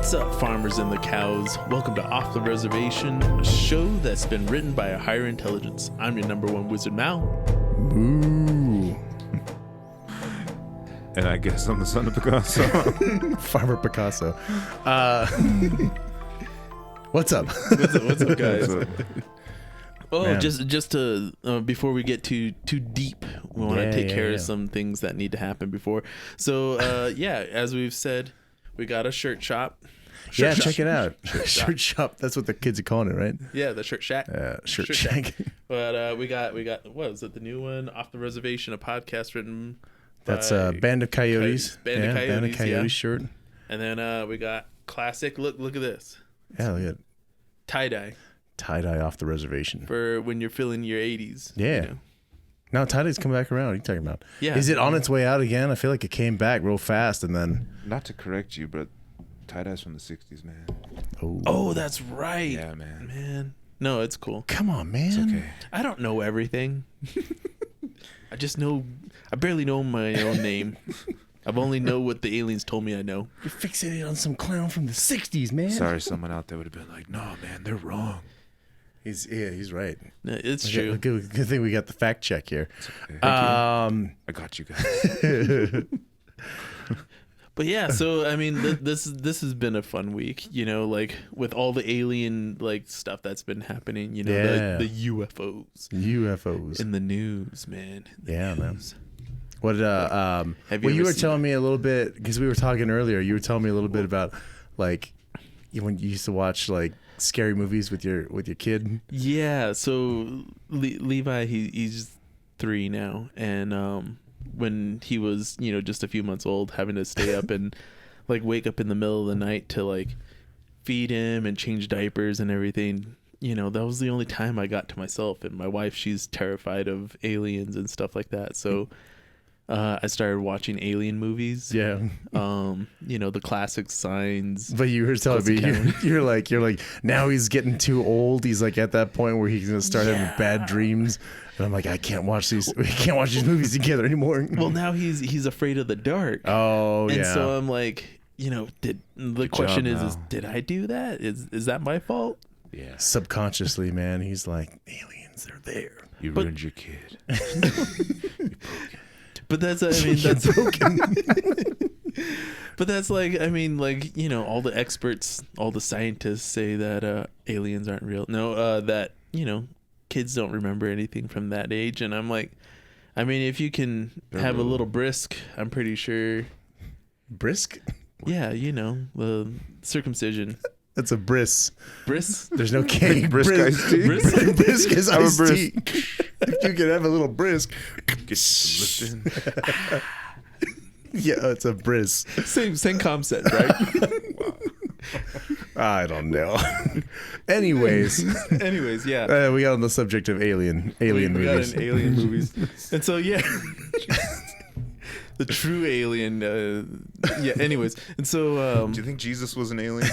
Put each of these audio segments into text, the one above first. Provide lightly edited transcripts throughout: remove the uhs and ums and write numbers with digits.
What's up, farmers and the cows? Welcome to Off the Reservation, a show that's been written by a higher intelligence. I'm your number one wizard, Mal. Ooh. And I guess I'm the son of Picasso. Farmer Picasso. What's up? What's up, guys? What's up? Oh, Man. just to before we get too deep, we want to take care of some things that need to happen before. So, as we've said, we got a shirt shop. Check it out. Shirt shop. That's what the kids are calling it, right? Yeah, the shirt shack. Shirt shack. But we got what is it? The new one, Off the Reservation, a podcast written. That's Band of Coyotes. Band of Coyotes shirt. And then we got classic. Look at this. Yeah, look at Tie-dye. Tie-dye Off the Reservation. For when you're feeling your 80s. Yeah. You know? Now tie-dye's come back around. What are you talking about? Yeah. Is it on its way out again? I feel like it came back real fast and then... Not to correct you, but tie-dye's from the 60s, man. Oh, that's right. Yeah, man. Man. No, it's cool. Come on, man. It's okay. I don't know everything. I barely know my own name. I've only know what the aliens told me I know. You're fixated on some clown from the 60s, man. Sorry, someone out there would have been like, no, man, they're wrong. He's right. No, it's true. Good thing we got the fact check here. Okay. I got you guys. But yeah, so I mean, this has been a fun week, like with all the alien like stuff that's been happening, the UFOs in the news, man. Man. What Have you you were seen telling me a little bit, because we were talking earlier, you were telling me a little bit about like when you used to watch like scary movies with your kid. Yeah, so Levi, he's 3 now, and when he was just a few months old, having to stay up and like wake up in the middle of the night to like feed him and change diapers and everything, that was the only time I got to myself. And my wife, she's terrified of aliens and stuff like that, so I started watching alien movies. Yeah. The classic Signs. But you were telling me you're like now he's getting too old. He's like at that point where he's gonna start having bad dreams. And I'm like, I can't watch these. We can't watch these movies together anymore. Well, now he's afraid of the dark. Oh, and yeah. so I'm like, the question is did I do that? Is that my fault? Yeah. Subconsciously, man, he's like, aliens, they're there. You ruined your kid. But that's broken. But that's all the experts, all the scientists say that aliens aren't real. No, that kids don't remember anything from that age, and I'm like, if you can have a little brisk, I'm pretty sure. Brisk? Yeah, the circumcision. That's a bris. Bris? There's no K. Brisk iced tea. Brisk is I'm a iced tea. brisk. If you can have a little brisk. Get some lifting. Yeah, it's a bris. Same concept, right? Wow. I don't know. Anyways, yeah. we got on the subject of alien We movies. got in alien movies. And so, yeah. The true alien. Anyways. And so. Do you think Jesus was an alien?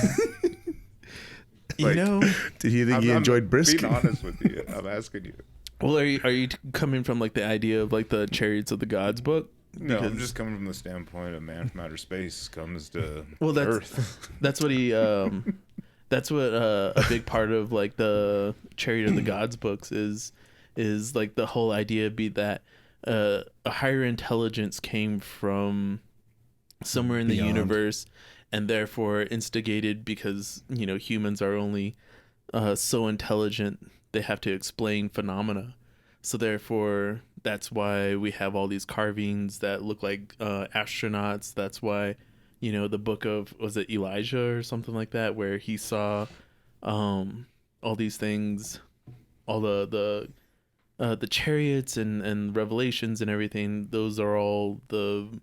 Did you think he enjoyed brisk? Being honest with you, I'm asking you. Well, are you coming from like the idea of like the Chariots of the Gods book? No, I'm just coming from the standpoint of man from outer space comes to Earth. That's what he. That's what a big part of like the Chariot of the Gods books is like the whole idea be that a higher intelligence came from somewhere in the universe, and therefore instigated because humans are only so intelligent they have to explain phenomena. So therefore, that's why we have all these carvings that look like astronauts. That's why, the book of, was it Elijah or something like that, where he saw all these things, all the chariots and revelations and everything. Those are all the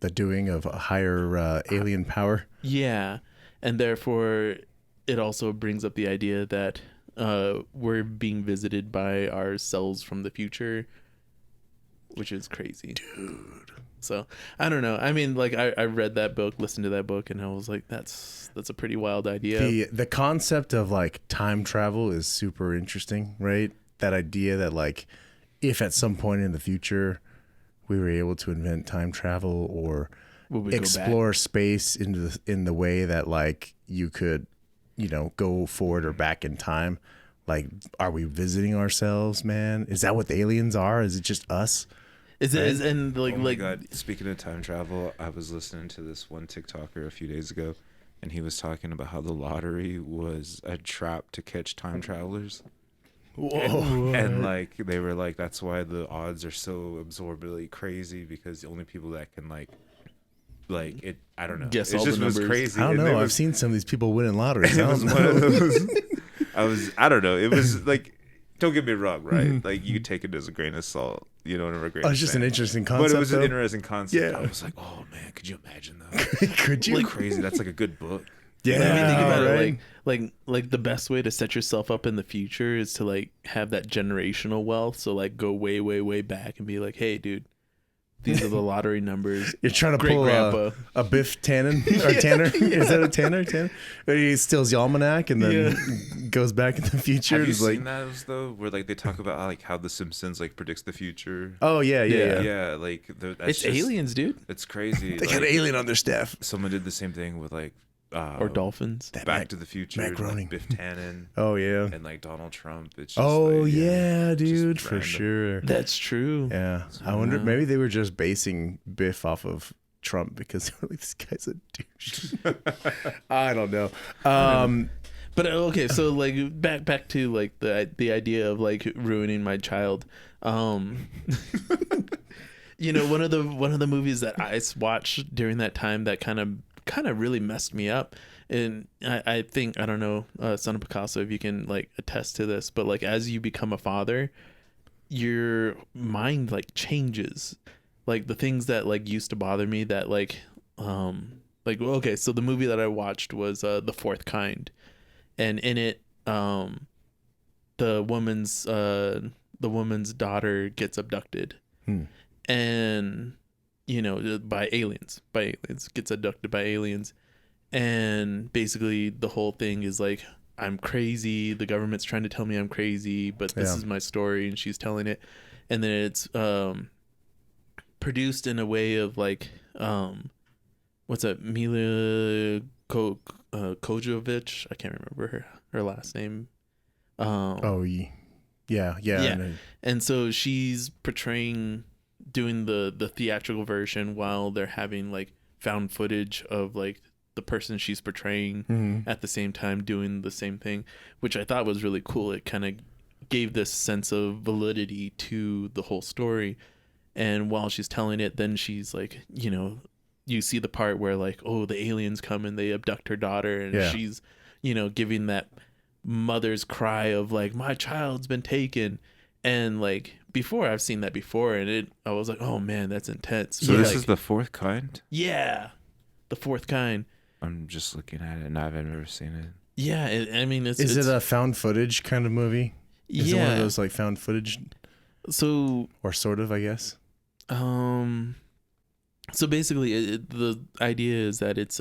doing of a higher alien power. Yeah, and therefore, it also brings up the idea that we're being visited by ourselves from the future, which is crazy, dude. So I don't know. I read that book, listened to that book, and I was like, that's a pretty wild idea. The concept of like time travel is super interesting, right? That idea that like if at some point in the future we were able to invent time travel, or Would we go back? explore space in the way that like you could, go forward or back in time. Like, are we visiting ourselves, man? Is that what the aliens are? Is it just us? Is it? Is and like Oh my like God. Speaking of time travel, I was listening to this one TikToker a few days ago, and he was talking about how the lottery was a trap to catch time travelers. Whoa. And like they were like, that's why the odds are so absorbently crazy, because the only people that can like it, I don't know. Guess it all just the was numbers. crazy. I don't And know. it I've was- seen some of these people winning lotteries. It I was don't one of know. those. I don't know. It was like, don't get me wrong, right? Mm-hmm. Like you could take it as a grain of salt, never a grain. Oh, of it's just sand. an interesting concept. But it was an though. interesting concept. Yeah. I was like, oh man, could you imagine though? Could you? Like crazy. That's like a good book. Yeah. I mean, think about right? it, like the best way to set yourself up in the future is to like have that generational wealth. So like go way, way, way back and be like, hey, dude, these are the lottery numbers. You're trying to Great pull grandpa. a Biff Tannen or Tanner. Is that a Tanner? Or he steals the almanac and then goes back in the future. Have you It's like, seen those though, where like they talk about like how the Simpsons like predicts the future? oh yeah. Yeah, like that's It's just, aliens, dude, It's crazy. They got an Like, alien on their staff. someone did the same thing with like or dolphins. That Back Mac- to the Future, Mac and, Groening. like Biff Tannen, Oh yeah. and like Donald Trump. It's just Oh like, yeah, just dude, for random. sure. That's true. Yeah, I wonder. Maybe they were just basing Biff off of Trump because they were like, this guy's a douche. I don't know. But okay, so like back to like the idea of like ruining my child. One of the movies that I watched during that time that kind of really messed me up, and I think, I don't know, Son of Picasso, if you can like attest to this, but like as you become a father, your mind like changes. Like the things that like used to bother me, that okay, so the movie that I watched was The Fourth Kind, and in it the woman's daughter gets abducted. And by aliens gets abducted by aliens, and basically the whole thing is like, I'm crazy, the government's trying to tell me I'm crazy, but this is my story, and she's telling it. And then it's produced in a way of like what's that, Mila Kojovic, I can't remember her last name. Yeah. And so she's doing the theatrical version while they're having like found footage of like the person she's portraying at the same time doing the same thing, which I thought was really cool. It kind of gave this sense of validity to the whole story. And while she's telling it, then she's like, you see the part where like, oh, the aliens come and they abduct her daughter, and she's, giving that mother's cry of like, my child's been taken. And like before, I've seen that before, and I was like, oh man, that's intense. So But, this like, is The Fourth Kind? yeah, The Fourth Kind. I'm just looking at it and I've never seen it. Yeah, it's Is it a found footage kind of movie? Is it one of those like found footage, so or sort of, I guess? So basically, the idea is that it's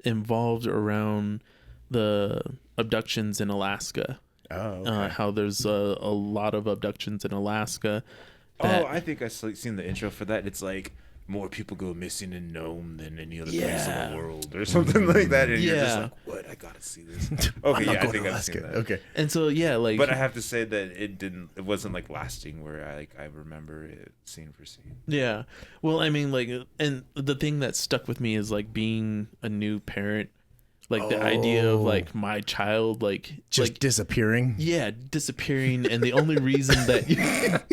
involved around the abductions in Alaska. Oh, okay. How there's a lot of abductions in Alaska. I think I've seen the intro for that. It's like, more people go missing in Nome than any other place in the world, or something like that. And you're just like, what? I gotta see this. Okay, yeah, I think I've seen that. Okay. And so like, But I have to say that it wasn't like lasting, where I remember it scene for scene. yeah. Well, I mean, like, and the thing that stuck with me is like being a new parent, like the idea of like my child like Just like disappearing. yeah, disappearing, and the only reason that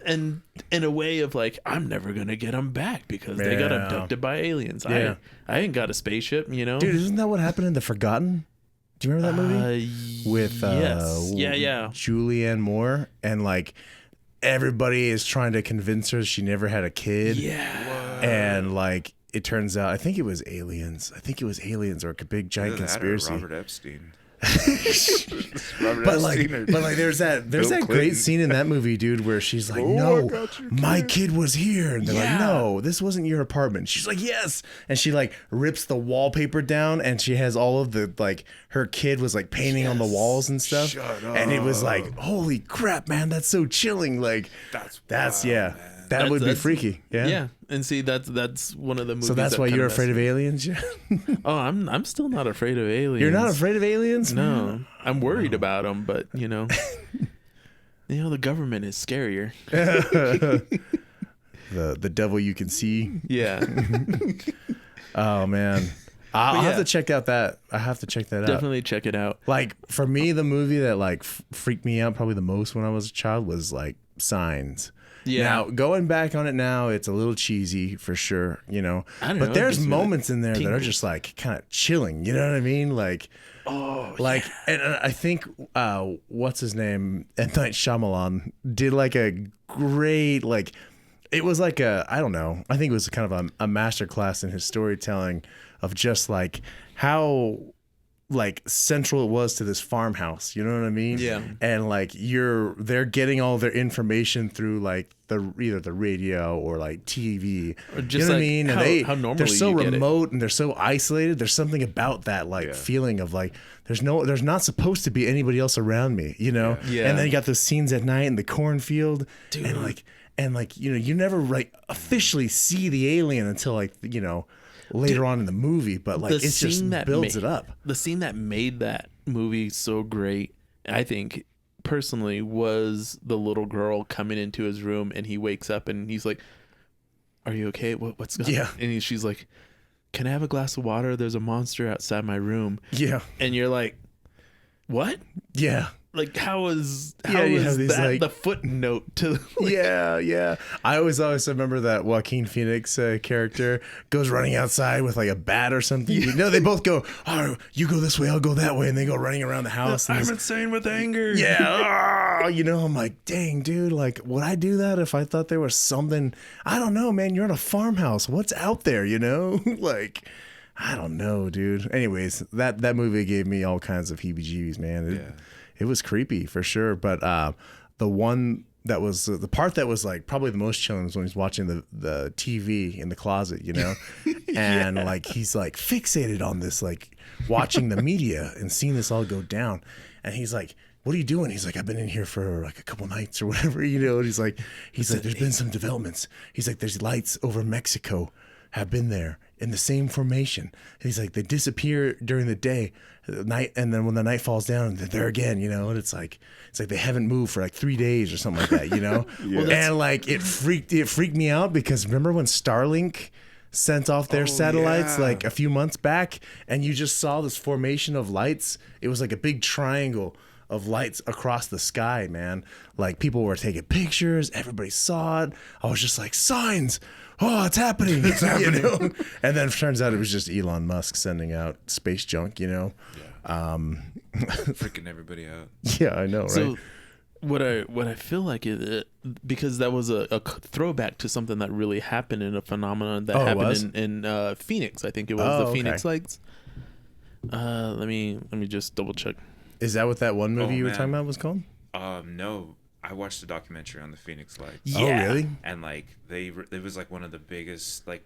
and in a way of like, I'm never gonna get them back because they got abducted by aliens. Yeah. I ain't got a spaceship, Dude, isn't that what happened in The Forgotten? Do you remember that movie? With yes, yeah. Julianne Moore, and like everybody is trying to convince her she never had a kid. Yeah. And like it turns out, I think it was aliens. Or a big giant Either that or conspiracy. Robert Epstein. But like there's that Bill great Clinton. scene in that movie, dude, where she's like, Oh, I no, got your my kid." kid was here, and they're like, Yeah. no, this wasn't your apartment. She's like, yes, and she like rips the wallpaper down, and she has all of the like, her kid was like painting on the walls and stuff. Shut And it was up. like, holy crap, man, that's so chilling. Like That's yeah. man. That would be freaky. Yeah. Yeah. And see, that's one of the movies. So that's why you're afraid of aliens? Yeah. Oh, I'm still not afraid of aliens. You're not afraid of aliens? No. I'm worried about them, but the government is scarier. The devil you can see. Yeah. Oh man. I'll have to check out that. I have to check that out. Definitely check it out. Like for me, the movie that like freaked me out probably the most when I was a child was like Signs. Yeah. Now going back on it now, it's a little cheesy for sure, I don't know, But there's just moments in there that are tingles. just like kind of chilling. You know what I mean? Like, and I think what's his name, M. Night Shyamalan did like a great like. It was like I don't know. I think it was kind of a master class in his storytelling of just like how like central it was to this farmhouse. You know what I mean? Yeah. And like they're getting all their information through like either the radio or like TV. Or just you know what I mean? And how normally they're so you get it. remote and they're so isolated. There's something about that like feeling of like there's not supposed to be anybody else around me. Yeah. And then you got those scenes at night in the cornfield. Dude. And like you never like officially see the alien until like later on in the movie, but like it just builds it up. The scene that made that movie so great, I think personally, was the little girl coming into his room and he wakes up and he's like, "Are you okay? What's going on?" Yeah. And she's like, "Can I have a glass of water? There's a monster outside my room." Yeah. And you're like, "What?" Yeah. Like how is you have these, that like- the footnote to Yeah. I always remember that Joaquin Phoenix character goes running outside with like a bat or something. They both go, "Oh, you go this way, I'll go that way," and they go running around the house. And I'm insane with anger. yeah, I'm like, dang, dude, like, would I do that if I thought there was something? I don't know, man. You're in a farmhouse. What's out there? Like, I don't know, dude. Anyways, that movie gave me all kinds of heebie-jeebies, man. It was creepy for sure, but the one that was the part that was like probably the most chilling was when he's watching the TV in the closet, and like he's like fixated on this, like watching the media and seeing this all go down, and he's like, "What are you doing?" He's like, "I've been in here for like a couple nights or whatever," and he's like, "There's been some developments." He's like, "There's lights over Mexico have been there in the same formation." And he's like, "They disappear during the day, night, and then when the night falls down, they're there again." And it's like they haven't moved for like 3 days or something like that. And like it freaked me out because remember when Starlink sent off their satellites like a few months back, and you just saw this formation of lights. It was like a big triangle of lights across the sky, man. Like people were taking pictures, everybody saw it. I was just like, signs. Oh, it's happening. It's happening. And then it turns out it was just Elon Musk sending out space junk, Freaking everybody out. Yeah, I know, right? So what I feel like is because that was a throwback to something that really happened in a phenomenon that happened in Phoenix. I think it was the Phoenix Lights. Let me just double check. Is that what that one movie you were talking about was called? No. I watched a documentary on the Phoenix Lights. Yeah. Oh, really? And like it was like one of the biggest like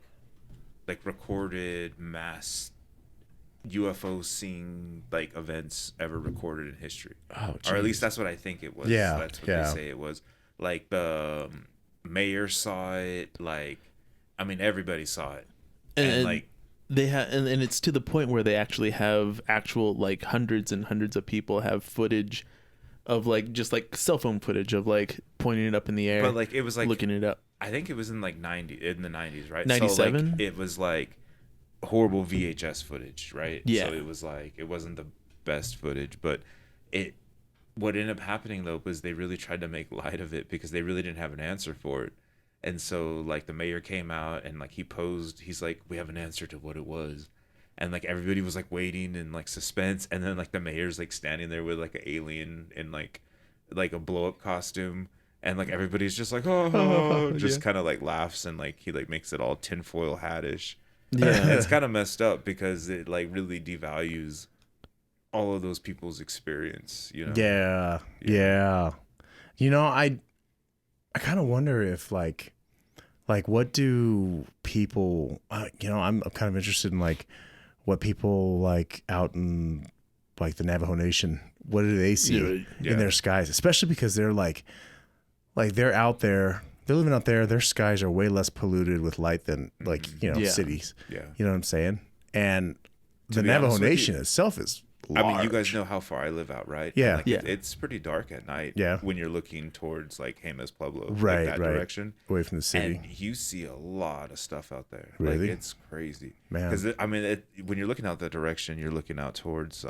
recorded mass UFO seeing like events ever recorded in history. Oh, or at least that's what I think it was. Yeah, That's what they say it was. Like the mayor saw it. Like, I mean, everybody saw it. And like they have, and it's to the point where they actually have actual like hundreds and hundreds of people have footage of like just like cell phone footage of like pointing it up in the air. But like it was like looking it up. I think it was in like in the 90s, right? 97? So like it was like horrible VHS footage, right? Yeah. So it was like it wasn't the best footage, but what ended up happening though was they really tried to make light of it because they really didn't have an answer for it. And so like the mayor came out and like he's like, "We have an answer to what it was." And like everybody was like waiting in like suspense, and then like the mayor's like standing there with like an alien in like a blow up costume, and like everybody's just like just kind of like laughs, and like he like makes it all tinfoil hatish. Yeah. It's kind of messed up because it like really devalues all of those people's experience, Yeah. I kind of wonder if like what do people I'm kind of interested in like what people like out in like the Navajo Nation, what do they see in their skies, especially because they're like they're out there they're living out there. Their skies are way less polluted with light than like, Yeah. cities. Yeah. You know what I'm saying? And the be Navajo honest with Nation you, itself is large. I mean, you guys know how far I live out, right? Yeah. And, like, Yeah. it's pretty dark at night. Yeah. When you're looking towards like Jemez Pueblo, Right, like that right. direction, away from the city. and you see a lot of stuff out there. Really? Like it's crazy, Man. Because I mean, when you're looking out that direction, you're looking out towards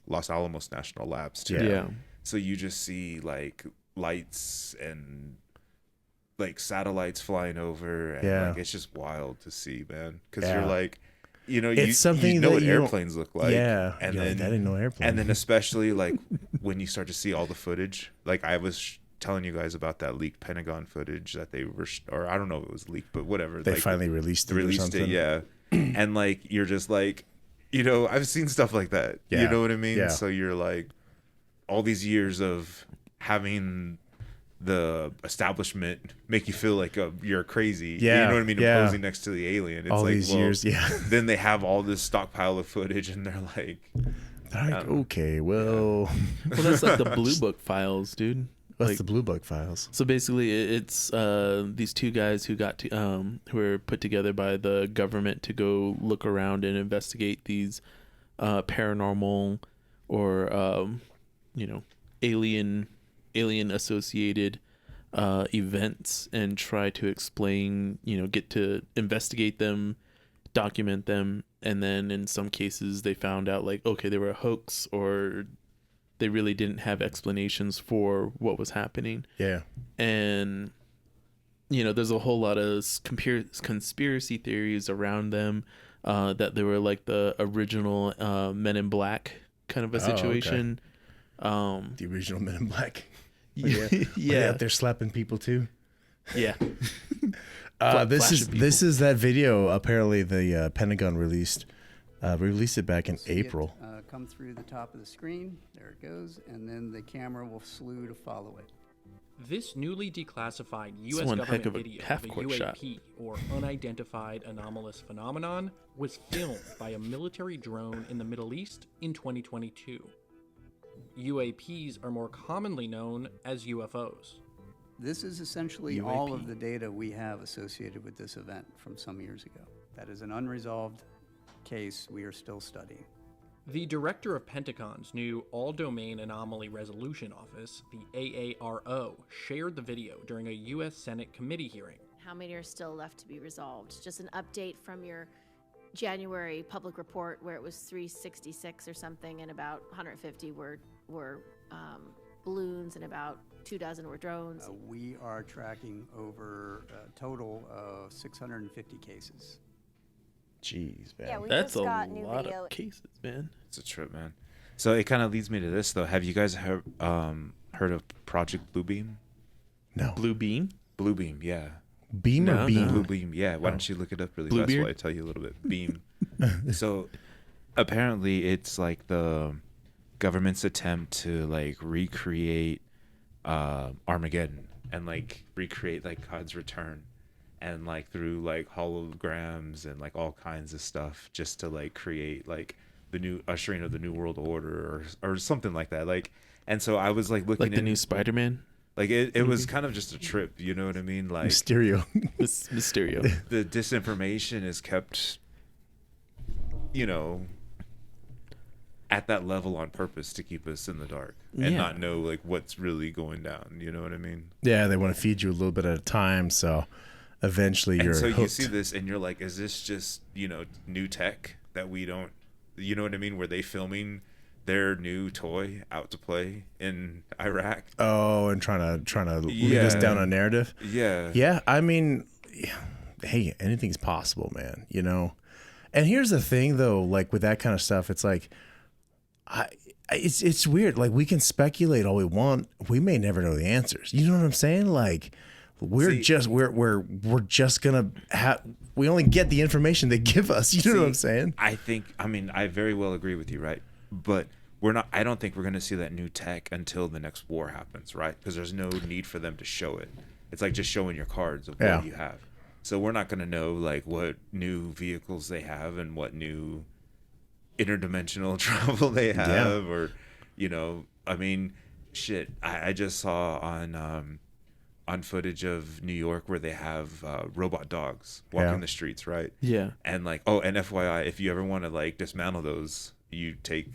Los Alamos National Labs too. Yeah. So you just see like lights and like satellites flying over, and Yeah. like it's just wild to see, man. Because Yeah. you're like, you know, It's something you know that what you don't- airplanes look like, yeah. and You're like, then I didn't know airplane. and then especially like when you start to see all the footage, like I was telling you guys about that leaked Pentagon footage that they were, or I don't know if it was leaked, but whatever. they like, finally released it or something. it, yeah. And like you're just like, you know, I've seen stuff like that. Yeah. You know what I mean? Yeah. So you're like, all these years of having the establishment make you feel like you're crazy. Yeah, You know what I mean? yeah. Imposing next to the alien. It's All like, these well, years, yeah. Then they have all this stockpile of footage, and they're like, They're like, okay, well, Well, that's like the Blue Book files, dude. what's Like, the Blue Book files? so basically, it's these two guys who got to who were put together by the government to go look around and investigate these paranormal or alien associated events and try to explain, get to investigate them, document them, and then in some cases they found out like, okay, they were a hoax, or they really didn't have explanations for what was happening. Yeah. And there's a whole lot of conspiracy theories around them, that they were like the original Men in Black kind of a Oh, okay. situation. The original Men in Black. Yeah. Were they out there slapping people too? Yeah. This is that video. Apparently, the Pentagon released it back in See April. it, come through the top of the screen. There it goes, and then the camera will slew to follow it. This newly declassified It's U.S. one government heck of a video of a half-court shot. UAP, or unidentified anomalous phenomenon, was filmed by a military drone in the Middle East in 2022. UAPs are more commonly known as UFOs. This is essentially UAP. all of the data we have associated with this event from some years ago. That is an unresolved case we are still studying. The director of Pentagon's new All-Domain Anomaly Resolution Office, the AARO, shared the video during a U.S. Senate committee hearing. How many are still left to be resolved? Just an update from your January public report where it was 366 or something, and about 150 were balloons and about 24 were drones. We are tracking over a total of 650 cases. Jeez, man. Yeah, we That's just a got new lot video. of cases, man. it's a trip, man. So it kind of leads me to this though. Have you guys heard of Project Bluebeam? No. Blue Beam? Bluebeam, yeah. Beam or No, beam? no. Bluebeam, yeah. Why don't you look it up really fast Bluebeard? while I tell you a little bit? Beam. So apparently it's like the government's attempt to like recreate Armageddon and like recreate like God's return, and like through like holograms and like all kinds of stuff, just to like create like the new ushering of the new world order or something like that. Like, and so I was like looking Like the new Spider-Man? like it was kind of just a trip, you know what I mean? Like Mysterio. Mysterio. the disinformation is kept, at that level on purpose to keep us in the dark and Yeah. not know like what's really going down. You know what I mean? Yeah, they want to feed you a little bit at a time, so eventually you're And so hooked. you see this and you're like, is this just, new tech that we don't, you know what I mean? Were they filming their new toy out to play in Iraq? Oh, and trying to lead us Yeah. down a narrative. Yeah. Yeah, I mean, hey, anything's possible, man. And here's the thing, though, like with that kind of stuff, it's like, it's weird. Like we can speculate all we want, we may never know the answers. You know what I'm saying? Like we're just gonna have. We only get the information they give us. You know what I'm saying? I very well agree with you, right? But I don't think we're going to see that new tech until the next war happens, right? Because there's no need for them to show it. It's like just showing your cards of what you have. So we're not going to know like what new vehicles they have and what new interdimensional travel they have, or, I mean, shit. I just saw on on footage of New York where they have robot dogs walking the streets, right? Yeah. And like, oh, and FYI, if you ever want to like dismantle those, you take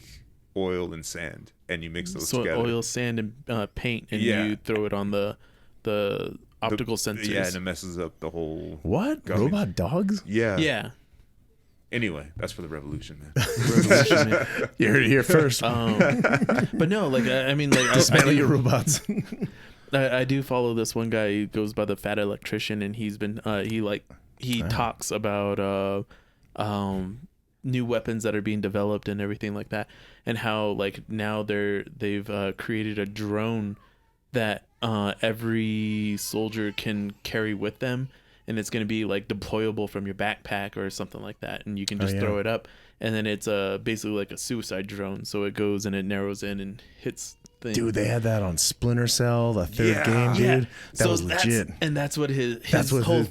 oil and sand and you mix those together. Oil, sand, and paint, and Yeah. you throw it on the optical sensors. Yeah, and it messes up the whole. What? gummy. Robot dogs? Yeah. Yeah. Anyway, that's for the revolution, man. Revolution, man. You heard it here first. But no, like I mean, like Dismantle your robots. I do follow this one guy who goes by the Fat Electrician, and he's been he talks about new weapons that are being developed and everything like that, and how like now they've created a drone that every soldier can carry with them, and it's going to be like deployable from your backpack or something like that, and you can just throw it up, and then it's basically like a suicide drone, so it goes and it narrows in and hits things. Dude, they had that on Splinter Cell, the third Yeah. game, dude. Yeah. That was legit. And that's what his That's what whole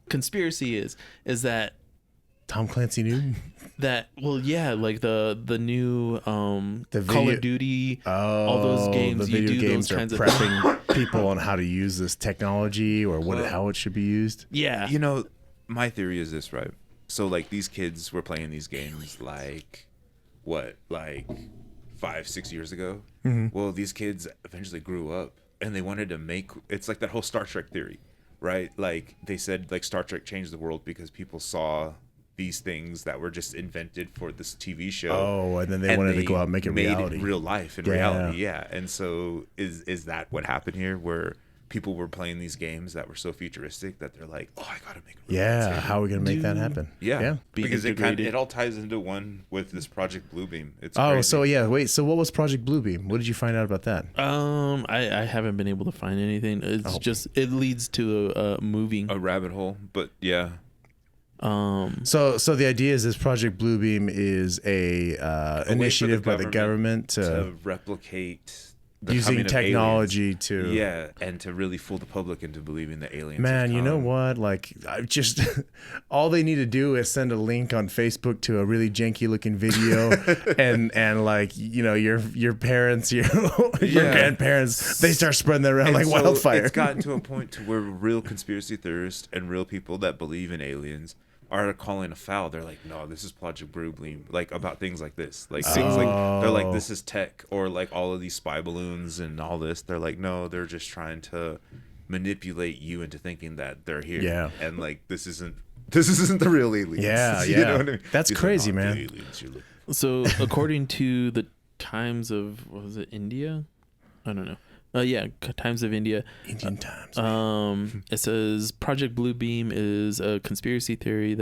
conspiracy is that Tom Clancy knew. like the new Call video- of Duty, all those games, the you video do games those are kinds of prepping people on how to use this technology or how it should be used. yeah. You know, my theory is this, right? So like these kids were playing these games like 5-6 years ago. Mm-hmm. Well, these kids eventually grew up and they wanted to make, it's like that whole Star Trek theory, right? Like they said like Star Trek changed the world because people saw these things that were just invented for this TV show. Oh, and then they wanted to go out and make it reality. It real life in reality, yeah. And so is that what happened here, where people were playing these games that were so futuristic that they're like, oh, I gotta make it real Yeah, life. how are we gonna make that happen? Yeah. Be Because integrated. it all ties into one with this Project Bluebeam. It's Oh, crazy. so yeah, wait. So what was Project Bluebeam? What did you find out about that? I haven't been able to find anything. It's just it leads to a movie. a rabbit hole, but yeah. So the idea is this Project Bluebeam is a way for initiative by the government to replicate the using coming of technology aliens. to Yeah, and to really fool the public into believing that aliens Man, have you know come. what? Like, I just all they need to do is send a link on Facebook to a really janky looking video, and like your parents, your grandparents, they start spreading that around And like so wildfire. It's gotten to a point to where real conspiracy theorists and real people that believe in aliens are calling a foul. They're like, no, this is Project Bluebeam, like about things like this, like things like they're like, this is tech, or like all of these spy balloons and all this. They're like, no, they're just trying to manipulate you into thinking that they're here. Yeah. And like this isn't the real aliens. Yeah, You yeah. know what I mean? That's These are crazy, not the man. aliens you're looking So according to the Times of, what was it, India? I don't know. Times of India. Indian times. It says Project Bluebeam is a conspiracy theory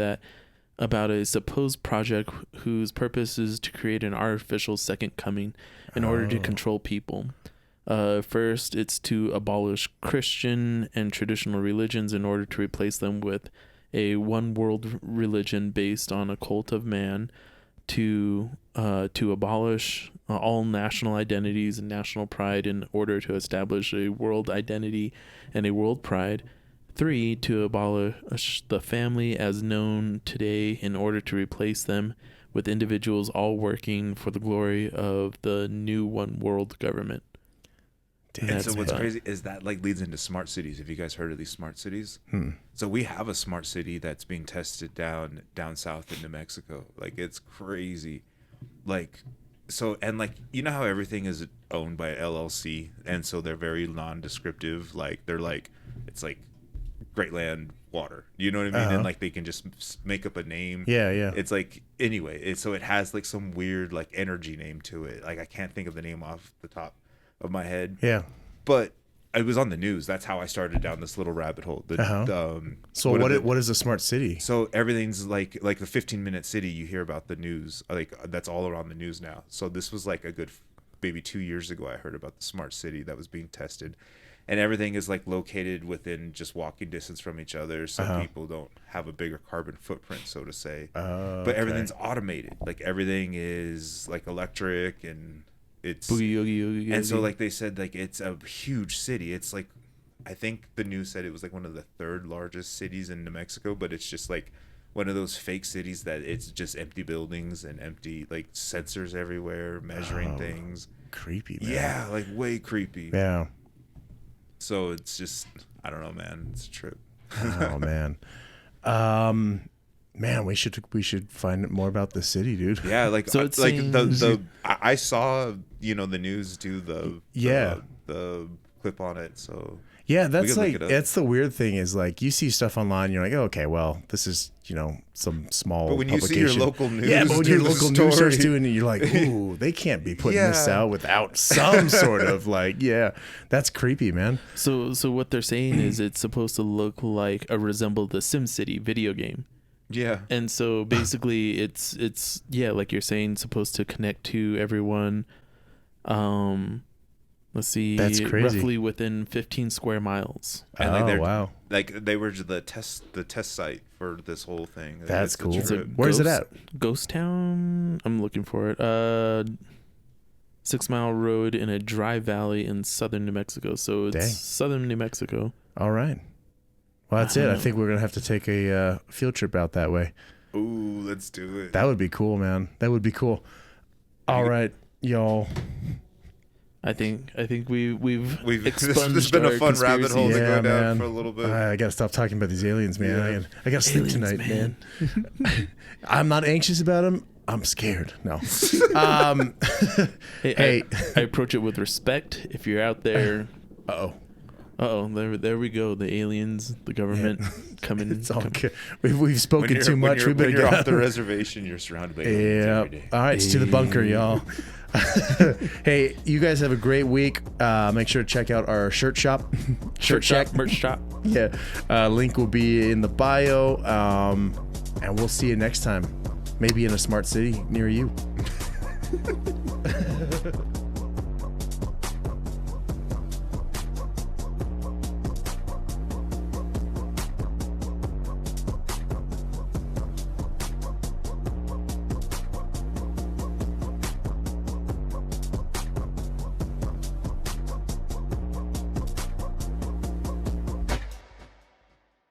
about a supposed project whose purpose is to create an artificial second coming in order to control people. First, it's to abolish Christian and traditional religions in order to replace them with a one world religion based on a cult of man, to abolish all national identities and national pride in order to establish a world identity and a world pride. 3, to abolish the family as known today in order to replace them with individuals all working for the glory of the new one world government. And so what's fun. crazy is that like leads into smart cities. Have you guys heard of these smart cities? So we have a smart city that's being tested down south in New Mexico. Like it's crazy. Like so, and like you know how everything is owned by LLC, and so they're very non-descriptive. Like they're like it's like Great Land Water. You know what I mean? And like they can just make up a name. Yeah. It's like anyway. So it has like some weird like energy name to it. Like I can't think of the name off the top of my head. Yeah. But it was on the news. That's how I started down this little rabbit hole. So what is a smart city? So everything's like the 15-minute city you hear about the news. Like that's all around the news now. So this was like a good maybe 2 years ago I heard about the smart city that was being tested. And everything is like located within just walking distance from each other, so people don't have a bigger carbon footprint, so to say. But everything's automated. Like everything is like electric, and it's Boogie Yogi. and so like they said, like it's a huge city. It's like I think the news said it was like one of the 3rd largest cities in New Mexico, but it's just like one of those fake cities that it's just empty buildings and empty like sensors everywhere measuring things. Creepy, man. Yeah, like way creepy. Yeah. So it's just, I don't know, man. It's a trip. Oh man. Man, we should find out more about the city, dude. Yeah, like So it's like saying- I saw, you know, the news do the clip on it. So Yeah, that's could look like it up. that's the weird thing is like you see stuff online, you're like, oh, okay, well, this is, you know, some small But when you see your publication. local news, yeah, but when your do the local news starts story- doing it, you're like, ooh, they can't be putting this Yeah. out without some sort of like, yeah, that's creepy, man. So what they're saying is it's supposed to look like resemble the SimCity video game. yeah, And so basically it's like you're saying, supposed to connect to everyone. Let's see, That's crazy. roughly within 15 square miles. And like Oh, they're- wow. like they were the test site for this whole thing. That's It's a cool. It's a trip. Where's it at? Ghost Town. I'm looking for it. 6 Mile Road in a dry valley in southern New Mexico. So it's Dang. southern New Mexico. All right. Well, that's it. I think we're going to have to take a field trip out that way. Ooh, let's do it. That would be cool, man. That would be cool. All right, y'all. I think we've This expunged has been a our fun rabbit hole to Yeah, go down man. for a little bit. I got to stop talking about these aliens, man. Yeah. I got to sleep Aliens, tonight, man. I'm not anxious about them. I'm scared. No. Hey, Hey. I approach it with respect. If you're out there, there we go. The aliens, the government coming. It's all come- good. We've spoken too much. We better when you're get off out. the reservation, you're surrounded by aliens Yeah. every day. All right, it's to the bunker, y'all. Hey, you guys have a great week. Make sure to check out our shirt shop. Shirt shop, merch shop. Yeah. Link will be in the bio. And we'll see you next time. Maybe in a smart city near you.